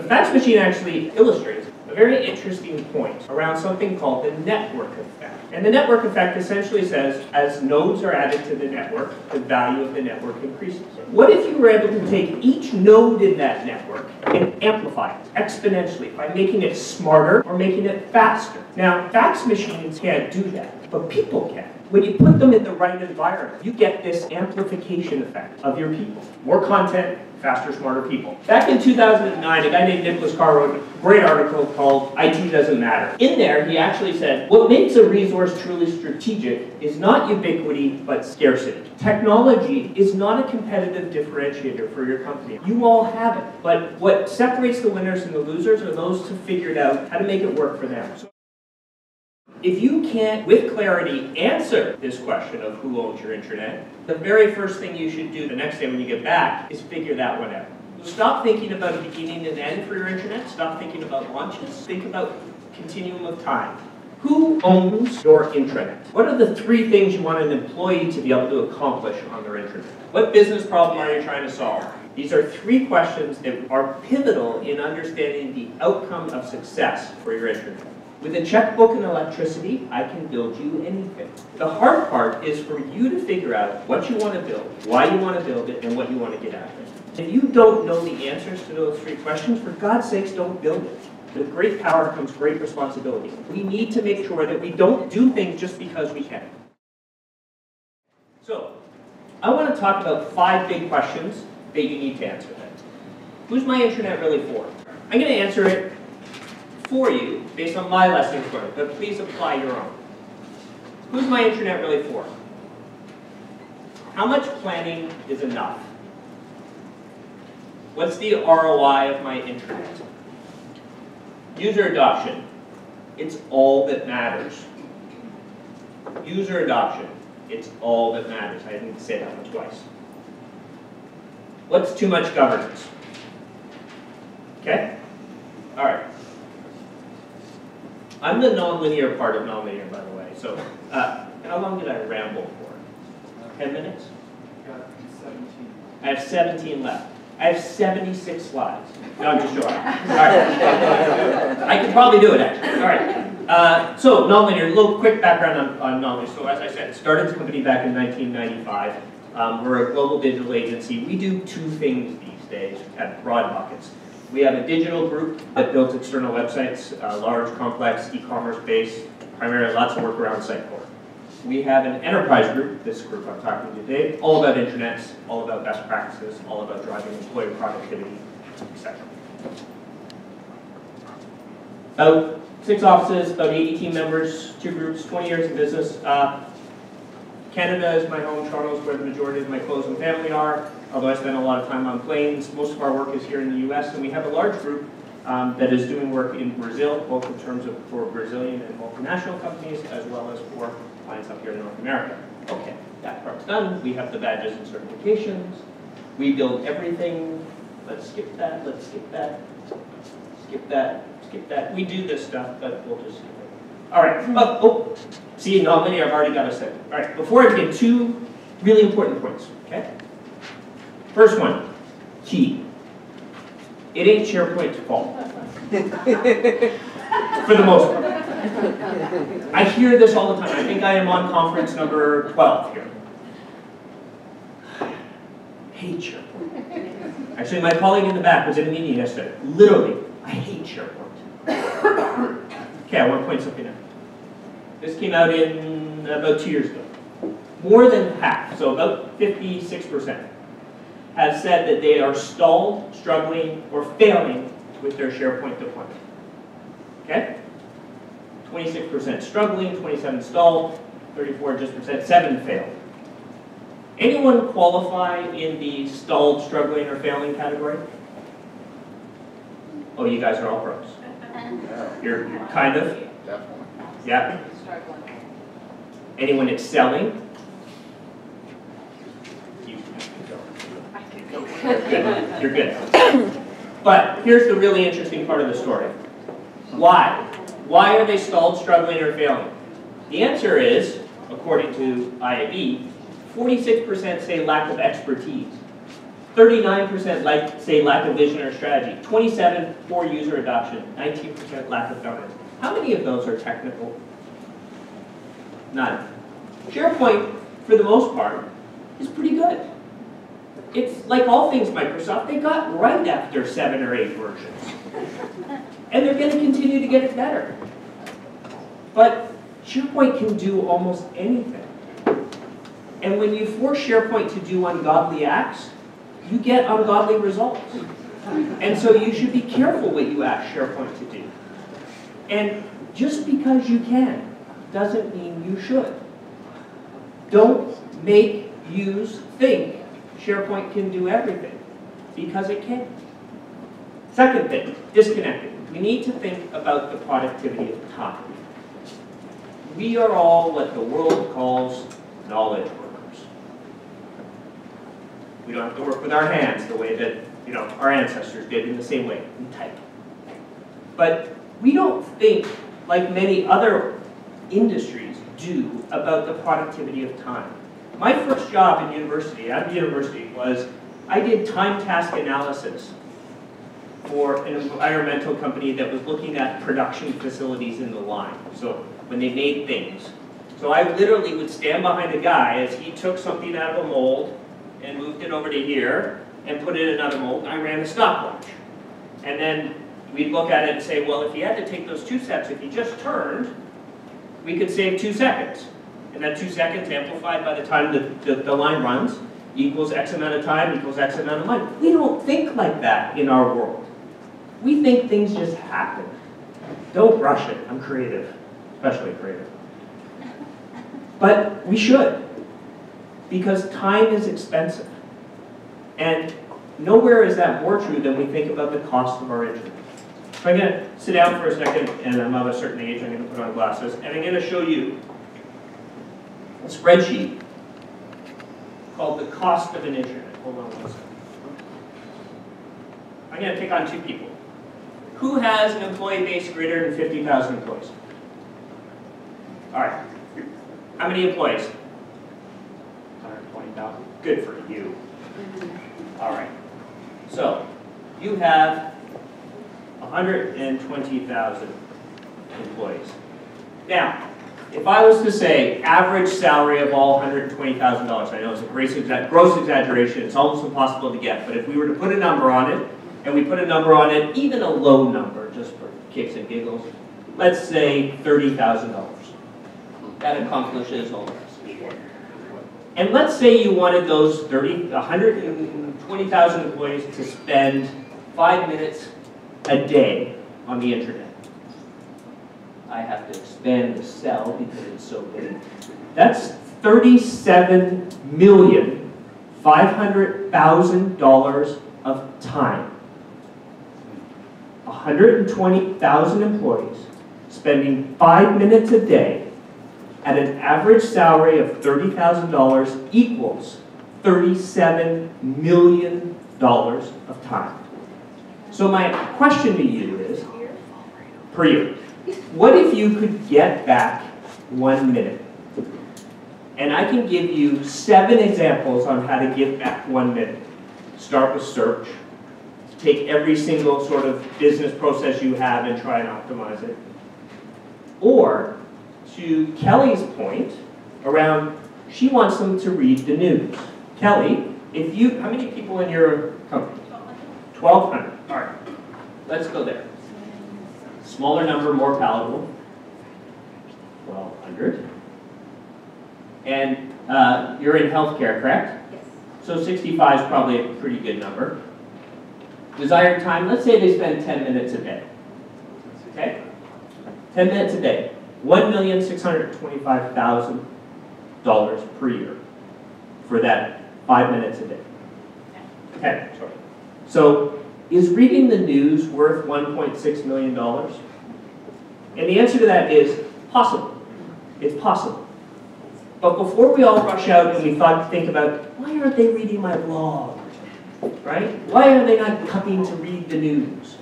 fax machine actually illustrates a very interesting point around something called the network effect. And the network effect essentially says, as nodes are added to the network, the value of the network increases. What if you were able to take each node in that network and amplify it exponentially by making it smarter or making it faster? Now, fax machines can't do that, but people can. When you put them in the right environment, you get this amplification effect of your people. More content, faster, smarter people. Back in 2009, a guy named Nicholas Carr wrote a great article called IT Doesn't Matter. In there, he actually said, what makes a resource truly strategic is not ubiquity, but scarcity. Technology is not a competitive differentiator for your company. You all have it, but what separates the winners and the losers are those who figured out how to make it work for them. So if you can't, with clarity, answer this question of who owns your intranet, the very first thing you should do the next day when you get back is figure that one out. Stop thinking about a beginning and end for your intranet. Stop thinking about launches. Think about continuum of time. Who owns your intranet? What are the 3 things you want an employee to be able to accomplish on their intranet? What business problem are you trying to solve? These are 3 questions that are pivotal in understanding the outcome of success for your intranet. With a checkbook and electricity, I can build you anything. The hard part is for you to figure out what you want to build, why you want to build it, and what you want to get out of it. If you don't know the answers to those 3 questions, for God's sakes, don't build it. With great power comes great responsibility. We need to make sure that we don't do things just because we can. So, I want to talk about 5 big questions that you need to answer then. Who's my intranet really for? I'm going to answer it for you based on my lessons learned, but please apply your own. Who's my intranet really for? How much planning is enough? What's the ROI of my intranet? User adoption. It's all that matters. User adoption. It's all that matters. I didn't say that one twice. What's too much governance? Okay? All right. I'm the nonlinear part of Nonlinear, by the way. So, how long did I ramble for? 10 minutes? 17. I have 17 left. I have 76 slides. No, I'm just joking. All right. I could probably do it, actually. All right. So, Nonlinear, a little quick background on Nonlinear. So, as I said, started the company back in 1995. We're a global digital agency. We do 2 things these days at broad buckets. We have a digital group that builds external websites, large, complex, e-commerce based, primarily lots of work around Sitecore. We have an enterprise group, this group I'm talking to today, all about intranets, all about best practices, all about driving employee productivity, etc. About 6 offices, about 80 team members, 2 groups, 20 years in business. Canada is my home, Toronto is where the majority of my close and family are. Although I spend a lot of time on planes, most of our work is here in the US, and we have a large group that is doing work in Brazil, both in terms of for Brazilian and multinational companies, as well as for clients up here in North America. Okay, that part's done. We have the badges and certifications. We build everything. Let's skip that, let's skip that, skip that, skip that. We do this stuff, but we'll just skip it. All right, see, Nonlinear, I've already got a second. All right, before I get 2 really important points, okay? First one, key. It ain't SharePoint's fault. For the most part. I hear this all the time. I think I am on conference number 12 here. Hate SharePoint. Actually, my colleague in the back was in a meeting yesterday. Literally, I hate SharePoint. Okay, I want to point something out. This came out in about 2 years ago. More than half, so about 56%. Have said that they are stalled, struggling, or failing with their SharePoint deployment. Okay? 26% struggling, 27 stalled, 34 just percent, 7 failed. Anyone qualify in the stalled, struggling, or failing category? Oh, you guys are all pros. You're kind of? Definitely. Yeah. Anyone excelling? Good. You're good. But here's the really interesting part of the story. Why? Why are they stalled, struggling, or failing? The answer is, according to IAB, 46% say lack of expertise. 39% like, say, lack of vision or strategy. 27% poor user adoption. 19% lack of governance. How many of those are technical? None. SharePoint, for the most part, is pretty good. It's like all things Microsoft, they got right after 7 or 8 versions. And they're going to continue to get it better. But SharePoint can do almost anything. And when you force SharePoint to do ungodly acts, you get ungodly results. And so you should be careful what you ask SharePoint to do. And just because you can doesn't mean you should. Don't make, use, think SharePoint can do everything, because it can. Second thing, disconnected. We need to think about the productivity of time. We are all what the world calls knowledge workers. We don't have to work with our hands the way that our ancestors did in the same way. We type. But we don't think like many other industries do about the productivity of time. My first job in university, was I did time task analysis for an environmental company that was looking at production facilities in the line. So when they made things. So I literally would stand behind a guy as he took something out of a mold and moved it over to here and put it in another mold, and I ran a stopwatch. And then we'd look at it and say, well, if he had to take those 2 steps, if he just turned, we could save 2 seconds. And that 2 seconds amplified by the time the line runs equals X amount of time equals X amount of money. We don't think like that in our world. We think things just happen. Don't rush it. I'm creative, especially creative. But we should, because time is expensive. And nowhere is that more true than we think about the cost of our internet. So I'm going to sit down for a second, and I'm of a certain age, I'm going to put on glasses, and I'm going to show you a spreadsheet called the cost of an internet. Hold on one second. I'm going to pick on 2 people. Who has an employee base greater than 50,000 employees? All right. How many employees? 120,000. Good for you. All right. So you have 120,000 employees. Now, if I was to say average salary of all $120,000, I know it's a gross exaggeration, it's almost impossible to get, but if we were to put a number on it, and we put a number on it, even a low number, just for kicks and giggles, let's say $30,000. That accomplishes all this. And let's say you wanted those 120,000 employees to spend 5 minutes a day on the internet. I have to expand the cell because it's so big. That's $37,500,000 of time. 120,000 employees spending 5 minutes a day at an average salary of $30,000 equals $37 million of time. So my question to you is, per year, what if you could get back 1 minute? And I can give you 7 examples on how to give back 1 minute. Start with search. Take every single sort of business process you have and try and optimize it. Or, to Kelly's point, around she wants them to read the news. Kelly, how many people in your company? 1,200. All right, let's go there. Smaller number, more palatable. 1,200. And you're in healthcare, correct? Yes. So 65 is probably a pretty good number. Desired time, let's say they spend 10 minutes a day. Okay? 10 minutes a day. $1,625,000 per year for that 5 minutes a day. Okay, sorry. So, is reading the news worth $1.6 million? And the answer to that is possible. It's possible. But before we all rush out and we think about, why aren't they reading my blog? Right? Why are they not coming to read the news?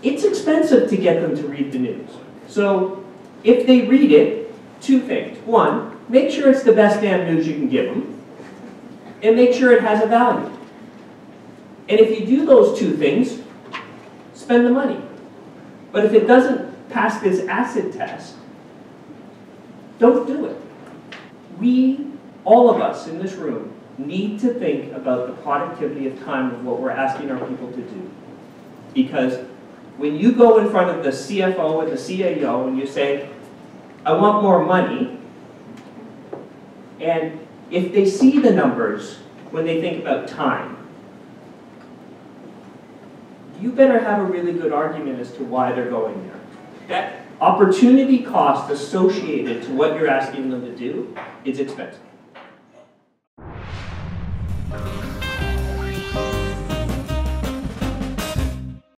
It's expensive to get them to read the news. So, if they read it, 2 things. 1, make sure it's the best damn news you can give them, and make sure it has a value. And if you do those two things, spend the money. But if it doesn't pass this acid test, don't do it. We, all of us in this room, need to think about the productivity of time of what we're asking our people to do. Because when you go in front of the CFO and the CAO and you say, I want more money, and if they see the numbers when they think about time, you better have a really good argument as to why they're going there. That opportunity cost associated to what you're asking them to do is expensive.